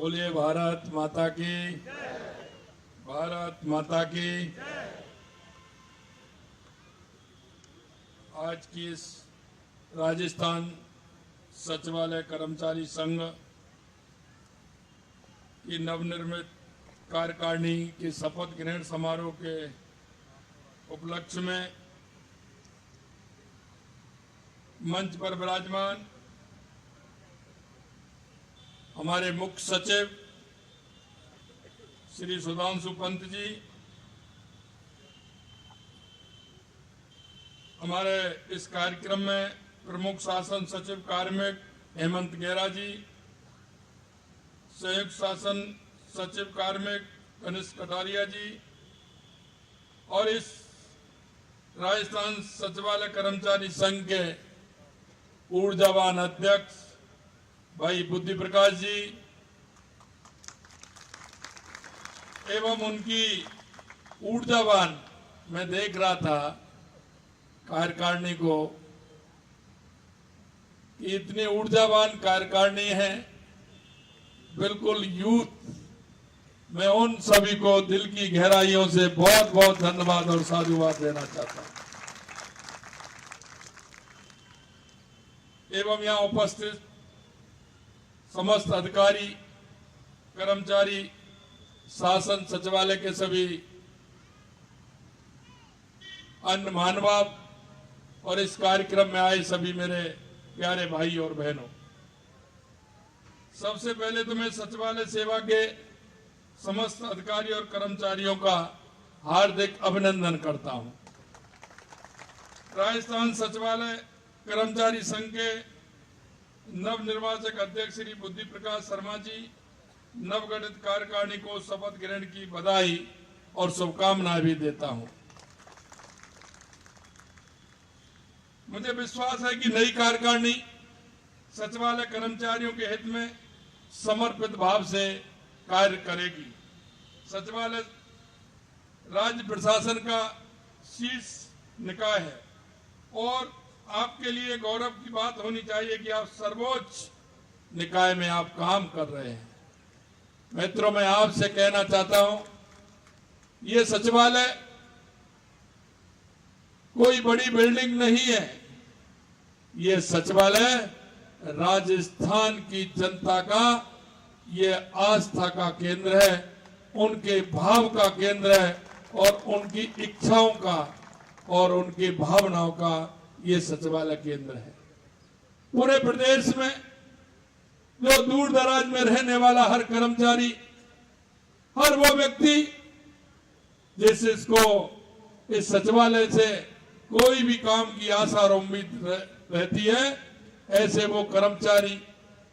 बोलिए भारत माता की, भारत माता की। आज की इस राजस्थान सचिवालय कर्मचारी संघ की नवनिर्मित कार्यकारिणी की शपथ ग्रहण समारोह के उपलक्ष्य में मंच पर विराजमान हमारे मुख्य सचिव श्री सुधांशु पंत जी, हमारे इस कार्यक्रम में प्रमुख शासन सचिव कार्मिक हेमंत गेरा जी, संयुक्त शासन सचिव कार्मिक कनिष्क कटारिया जी और इस राजस्थान सचिवालय कर्मचारी संघ के ऊर्जावान अध्यक्ष भाई बुद्धि प्रकाश जी एवं उनकी ऊर्जावान, मैं देख रहा था कार्यकारिणी को, इतनी ऊर्जावान कार्यकारिणी है, बिल्कुल यूथ। मैं उन सभी को दिल की गहराइयों से बहुत बहुत धन्यवाद और साधुवाद देना चाहता हूं। एवं यहां उपस्थित समस्त अधिकारी, कर्मचारी, शासन सचिवालय के सभी अन्य महानुभाव और इस कार्यक्रम में आए सभी मेरे प्यारे भाई और बहनों, सबसे पहले तो मैं सचिवालय सेवा के समस्त अधिकारी और कर्मचारियों का हार्दिक अभिनंदन करता हूं। राजस्थान सचिवालय कर्मचारी संघ के नवनिर्वाचक अध्यक्ष श्री बुद्धि प्रकाश शर्मा जी, नवगठित कार्यकारिणी को शपथ ग्रहण की बधाई और शुभकामनाएं भी देता हूं। मुझे विश्वास है कि नई कार्यकारिणी सचिवालय कर्मचारियों के हित में समर्पित भाव से कार्य करेगी। सचिवालय राज्य प्रशासन का शीर्ष निकाय है और आपके लिए गौरव की बात होनी चाहिए कि आप सर्वोच्च निकाय में आप काम कर रहे हैं। मित्रों, मैं आपसे कहना चाहता हूं, ये सचिवालय कोई बड़ी बिल्डिंग नहीं है। ये सचिवालय राजस्थान की जनता का ये आस्था का केंद्र है, उनके भाव का केंद्र है और उनकी इच्छाओं का और उनकी भावनाओं का ये सचिवालय केंद्र है। पूरे प्रदेश में जो दूर दराज में रहने वाला हर कर्मचारी, हर वो व्यक्ति जिसको इस सचिवालय से कोई भी काम की आशा और उम्मीद रहती है, ऐसे वो कर्मचारी,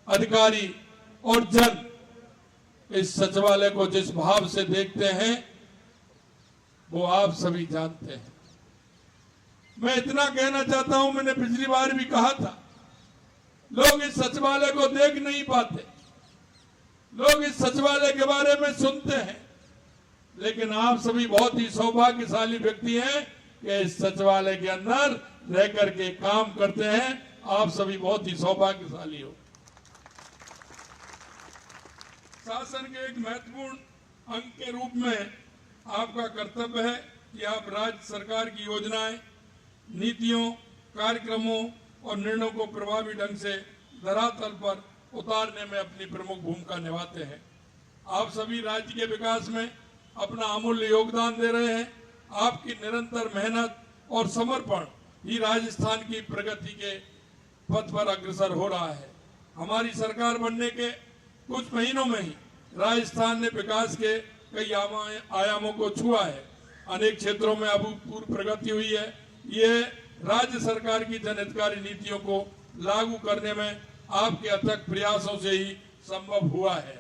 अधिकारी और जन इस सचिवालय को जिस भाव से देखते हैं वो आप सभी जानते हैं। मैं इतना कहना चाहता हूं, मैंने पिछली बार भी कहा था, लोग इस सचिवालय को देख नहीं पाते, लोग इस सचिवालय के बारे में सुनते हैं, लेकिन आप सभी बहुत ही सौभाग्यशाली व्यक्ति हैं कि इस सचिवालय के अंदर रह करके काम करते हैं। आप सभी बहुत ही सौभाग्यशाली हो। शासन के एक महत्वपूर्ण अंग के रूप में आपका कर्तव्य है कि आप राज्य सरकार की योजनाएं, नीतियों, कार्यक्रमों और निर्णयों को प्रभावी ढंग से धरातल पर उतारने में अपनी प्रमुख भूमिका निभाते हैं। आप सभी राज्य के विकास में अपना अमूल्य योगदान दे रहे हैं। आपकी निरंतर मेहनत और समर्पण ही राजस्थान की प्रगति के पथ पर अग्रसर हो रहा है। हमारी सरकार बनने के कुछ महीनों में ही राजस्थान ने विकास के कई आयामों को छुआ है। अनेक क्षेत्रों में अभूतपूर्व प्रगति हुई है। ये राज्य सरकार की जनहितकारी नीतियों को लागू करने में आपके अथक प्रयासों से ही संभव हुआ है,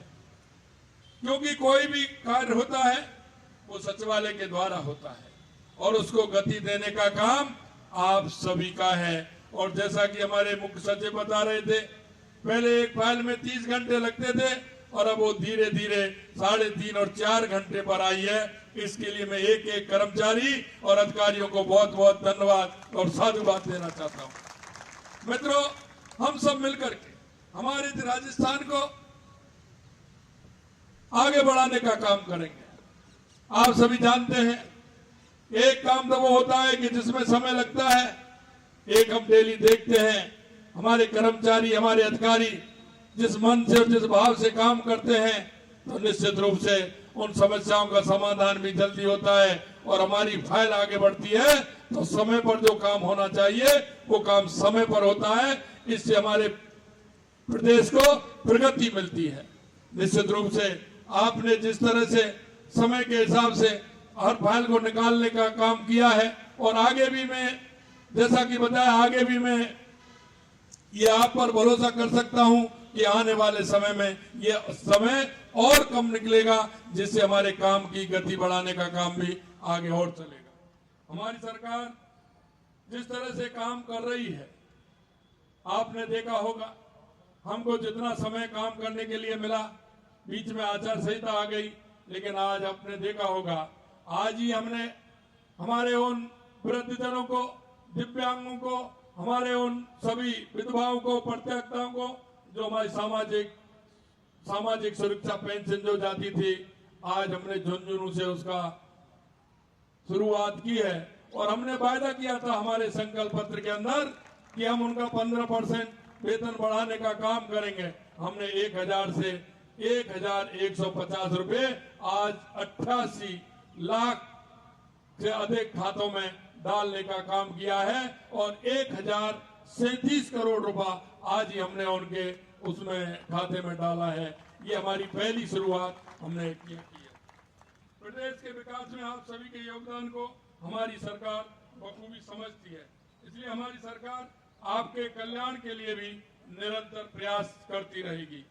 क्योंकि कोई भी कार्य होता है वो सचिवालय के द्वारा होता है और उसको गति देने का काम आप सभी का है। और जैसा कि हमारे मुख्य सचिव बता रहे थे, पहले एक फाइल में 30 घंटे लगते थे और अब वो धीरे धीरे 3.5 और 4 घंटे पर आई है। इसके लिए मैं एक एक कर्मचारी और अधिकारियों को बहुत बहुत धन्यवाद और साधुवाद देना चाहता हूं। मित्रों, हम सब मिलकर के हमारे राजस्थान को आगे बढ़ाने का काम करेंगे। आप सभी जानते हैं, एक काम तो वो होता है कि जिसमें समय लगता है, एक हम डेली देखते हैं हमारे कर्मचारी, हमारे अधिकारी जिस मन से और जिस भाव से काम करते हैं, तो निश्चित रूप से उन समस्याओं का समाधान भी जल्दी होता है और हमारी फाइल आगे बढ़ती है। तो समय पर जो काम होना चाहिए वो काम समय पर होता है। इससे हमारे प्रदेश को प्रगति मिलती है। निश्चित रूप से आपने जिस तरह से समय के हिसाब से हर फाइल को निकालने का काम किया है और आगे भी मैं, जैसा कि बताया, आगे भी मैं ये आप पर भरोसा कर सकता हूं कि आने वाले समय में ये समय और कम निकलेगा, जिससे हमारे काम की गति बढ़ाने का काम भी आगे और चलेगा। हमारी सरकार जिस तरह से काम कर रही है, आपने देखा होगा, हमको जितना समय काम करने के लिए मिला, बीच में आचार संहिता आ गई, लेकिन आज आपने देखा होगा, आज ही हमने हमारे उन वृद्धजनों को, दिव्यांगों को, हमारे उन सभी विधवाओं को, परित्यक्ताओं को, जो हमारी सामाजिक सुरक्षा पेंशन जो जाती थी, आज हमने झुंझुनू से उसका शुरुआत की है। और हमने वायदा किया था हमारे संकल्प पत्र के अंदर कि हम उनका 15% वेतन बढ़ाने का काम करेंगे। हमने 1000 से 1150 रुपए आज 88 लाख से अधिक खातों में डालने का काम किया है और 1037 करोड़ रुपया आज ही हमने उनके उसमें खाते में डाला है। ये हमारी पहली शुरुआत हमने की है। प्रदेश के विकास में आप सभी के योगदान को हमारी सरकार बखूबी समझती है, इसलिए हमारी सरकार आपके कल्याण के लिए भी निरंतर प्रयास करती रहेगी।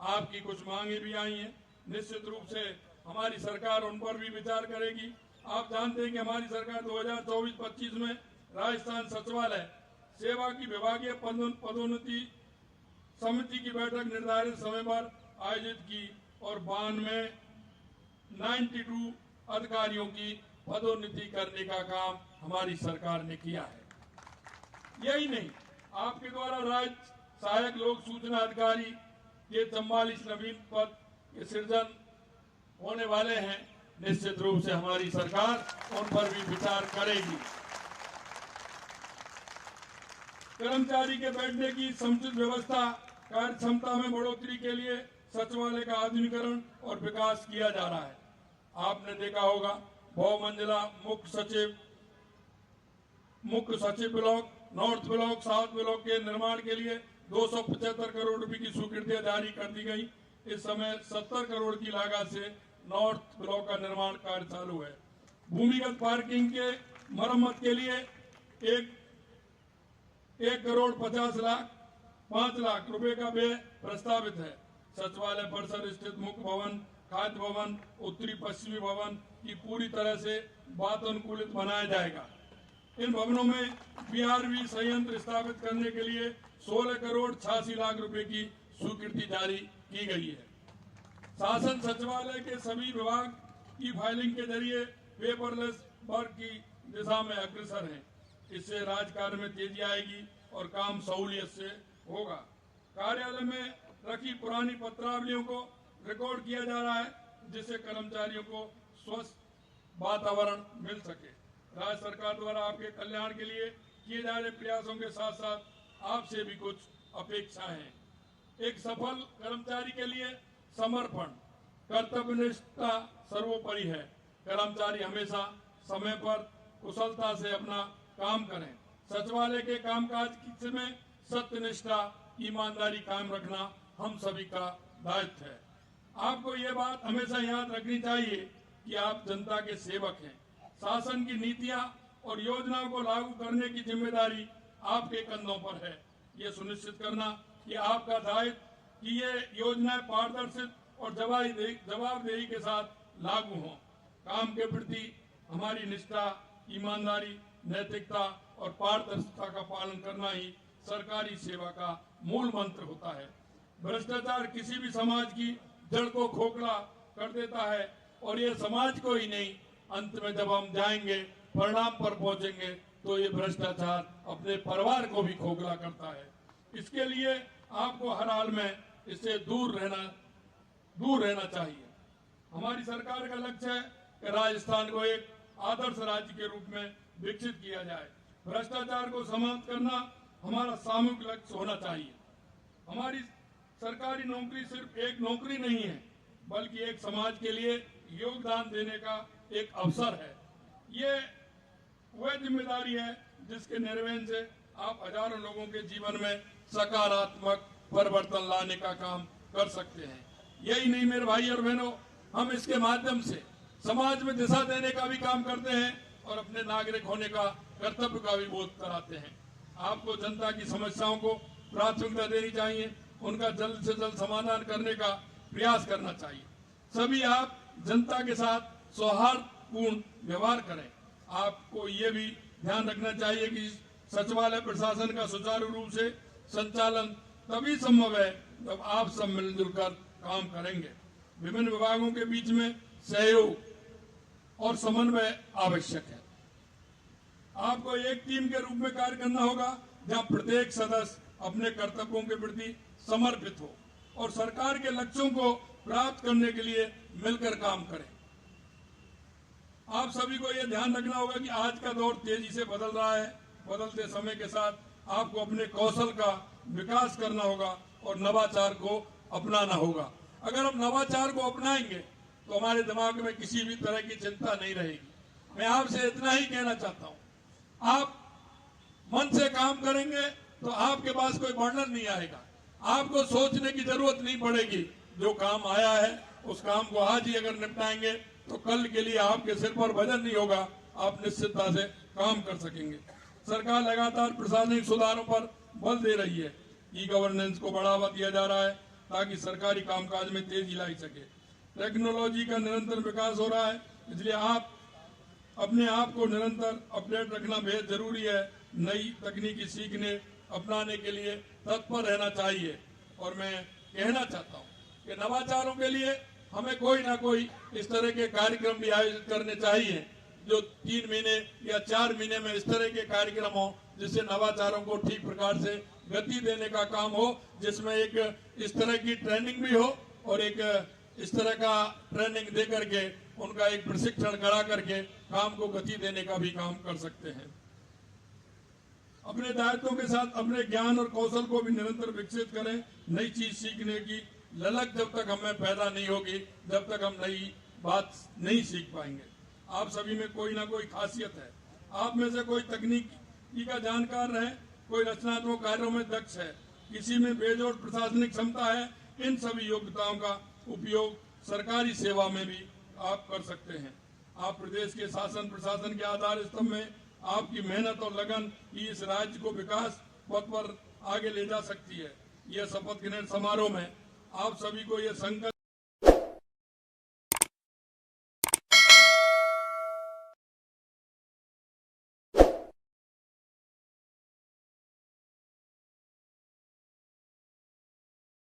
आपकी कुछ मांगे भी आई हैं, निश्चित रूप से हमारी सरकार उन पर भी विचार करेगी। आप जानते हैं कि हमारी सरकार 2024-25 में राजस्थान सचिवालय सेवा की विभागीय पदोन्नति समिति की बैठक निर्धारित समय पर आयोजित की और 92 अधिकारियों की पदोन्नति करने का काम हमारी सरकार ने किया है। यही नहीं, आपके द्वारा राज्य सहायक लोक सूचना अधिकारी ये 44 नवीन पद के सृजन होने वाले हैं। निश्चित रूप से हमारी सरकार उन पर भी विचार करेगी। कर्मचारी के बैठने की समुचित व्यवस्था, कार्य क्षमता में बढ़ोतरी के लिए सचिवालय का आधुनिकीकरण और विकास किया जा रहा है। आपने देखा होगा, बहुमंजिला मुख्य सचिव block, north block, south block के निर्माण के लिए 275 करोड़ रुपए की स्वीकृतियां जारी कर दी गई। इस समय 70 करोड़ की लागत से नॉर्थ ब्लॉक का निर्माण कार्य चालू है। भूमिगत पार्किंग के मरम्मत के लिए 1 करोड़ 5 लाख रुपए का व्यय प्रस्तावित है। सचिवालय परिसर स्थित मुख्य भवन, खाद्य भवन, उत्तरी पश्चिमी भवन की पूरी तरह से वातानुकूलित बनाया जाएगा। इन भवनों में बीआरवी संयंत्र स्थापित करने के लिए 16 करोड़ 86 लाख रुपए की स्वीकृति जारी की गई है। शासन सचिवालय के सभी विभाग की फाइलिंग के जरिए पेपरलेस वर्क की दिशा में अग्रसर है। इससे राज कार्य में तेजी आएगी और काम सहूलियत से होगा। कार्यालय में रखी पुरानी पत्रावलियों को रिकॉर्ड किया जा रहा है, जिससे कर्मचारियों को स्वस्थ वातावरण मिल सके। राज्य सरकार द्वारा आपके कल्याण के लिए किए जा रहे प्रयासों के साथ साथ आपसे भी कुछ अपेक्षाएं हैं। एक सफल कर्मचारी के लिए समर्पण, कर्तव्यनिष्ठता सर्वोपरि है। कर्मचारी हमेशा समय पर कुशलता से अपना काम करें। सचिवालय के कामकाज में सत्यनिष्ठा, ईमानदारी कायम रखना हम सभी का दायित्व है। आपको ये बात हमेशा याद रखनी चाहिए कि आप जनता के सेवक हैं। शासन की नीतियां और योजनाओं को लागू करने की जिम्मेदारी आपके कंधों पर है। ये सुनिश्चित करना कि आपका दायित्व कि ये योजनाएं पारदर्शित और जवाबदेही के साथ लागू हों। काम के प्रति हमारी निष्ठा, ईमानदारी, नैतिकता और पारदर्शिता का पालन करना ही सरकारी सेवा का मूल मंत्र होता है। भ्रष्टाचार किसी भी समाज की जड़ को खोखला कर देता है और ये समाज को ही नहीं, अंत में जब हम जाएंगे, परिणाम पर पहुंचेंगे, तो ये भ्रष्टाचार अपने परिवार को भी खोखला करता है। इसके लिए आपको हर हाल में इससे दूर रहना चाहिए। हमारी सरकार का लक्ष्य है कि राजस्थान को एक आदर्श राज्य के रूप में विकसित किया जाए। भ्रष्टाचार को समाप्त करना हमारा सामूहिक लक्ष्य होना चाहिए। हमारी सरकारी नौकरी सिर्फ एक नौकरी नहीं है, बल्कि एक समाज के लिए योगदान देने का एक अवसर है। ये वह जिम्मेदारी है जिसके निर्वहन से आप हजारों लोगों के जीवन में सकारात्मक परिवर्तन लाने का काम कर सकते हैं। यही नहीं मेरे भाई और बहनों, हम इसके माध्यम से समाज में दिशा देने का भी काम करते हैं और अपने नागरिक होने का कर्तव्य का भी बोध कराते हैं। आपको जनता की समस्याओं को प्राथमिकता देनी चाहिए, उनका जल्द से जल्द समाधान करने का प्रयास करना चाहिए। सभी आप जनता के साथ सौहार्दपूर्ण व्यवहार करें। आपको ये भी ध्यान रखना चाहिए कि सचिवालय प्रशासन का सुचारू रूप से संचालन तभी संभव है जब आप सब मिलजुल कर काम करेंगे। विभिन्न विभागों के बीच में सहयोग और समन्वय आवश्यक है। आपको एक टीम के रूप में कार्य करना होगा, जहां प्रत्येक सदस्य अपने कर्तव्यों के प्रति समर्पित हो और सरकार के लक्ष्यों को प्राप्त करने के लिए मिलकर काम करें। आप सभी को यह ध्यान रखना होगा कि आज का दौर तेजी से बदल रहा है। बदलते समय के साथ आपको अपने कौशल का विकास करना होगा और नवाचार को अपनाना होगा। अगर हम नवाचार को अपनाएंगे तो हमारे दिमाग में किसी भी तरह की चिंता नहीं रहेगी। मैं आपसे इतना ही कहना चाहता हूँ, आप मन से काम करेंगे तो आपके पास कोई बर्डन नहीं आएगा। आपको सोचने की जरूरत नहीं पड़ेगी। जो काम आया है उस काम को आज ही अगर निपटाएंगे तो कल के लिए आपके सिर पर वजन नहीं होगा, आप निश्चितता से काम कर सकेंगे। सरकार लगातार प्रशासनिक सुधारों पर बल दे रही है। ई गवर्नेंस को बढ़ावा दिया जा रहा है ताकि सरकारी कामकाज में तेजी लाई सके। टेक्नोलॉजी का निरंतर विकास हो रहा है, इसलिए आप अपने आप को निरंतर अपडेट रखना बेहद जरूरी है। नई तकनीकी सीखने अपनाने के लिए तत्पर रहना चाहिए। और मैं कहना चाहता हूँ कि नवाचारों के लिए हमें कोई ना कोई इस तरह के कार्यक्रम भी आयोजित करने चाहिए, जो 3 महीने या 4 महीने में इस तरह के कार्यक्रम हो जिससे नवाचारों को ठीक प्रकार से गति देने का काम हो, जिसमें एक इस तरह की ट्रेनिंग भी हो और एक इस तरह का ट्रेनिंग दे करके उनका एक प्रशिक्षण करा करके काम को गति देने का भी काम कर सकते हैं। अपने दायित्वों के साथ अपने ज्ञान और कौशल को भी निरंतर विकसित करें। नई चीज सीखने की ललक जब तक हमें पैदा नहीं होगी, जब तक हम नई बात नहीं सीख पाएंगे। आप सभी में कोई ना कोई खासियत है। आप में से कोई तकनीकी का जानकार है, कोई रचनात्मक कार्यों में दक्ष है, किसी में बेजोड़ प्रशासनिक क्षमता है। इन सभी योग्यताओं का उपयोग सरकारी सेवा में भी आप कर सकते हैं। आप प्रदेश के शासन प्रशासन के आधार स्तंभ में आपकी मेहनत और लगन ही इस राज्य को विकास पथ पर आगे ले जा सकती है। यह शपथ ग्रहण समारोह में आप सभी को यह संकल्प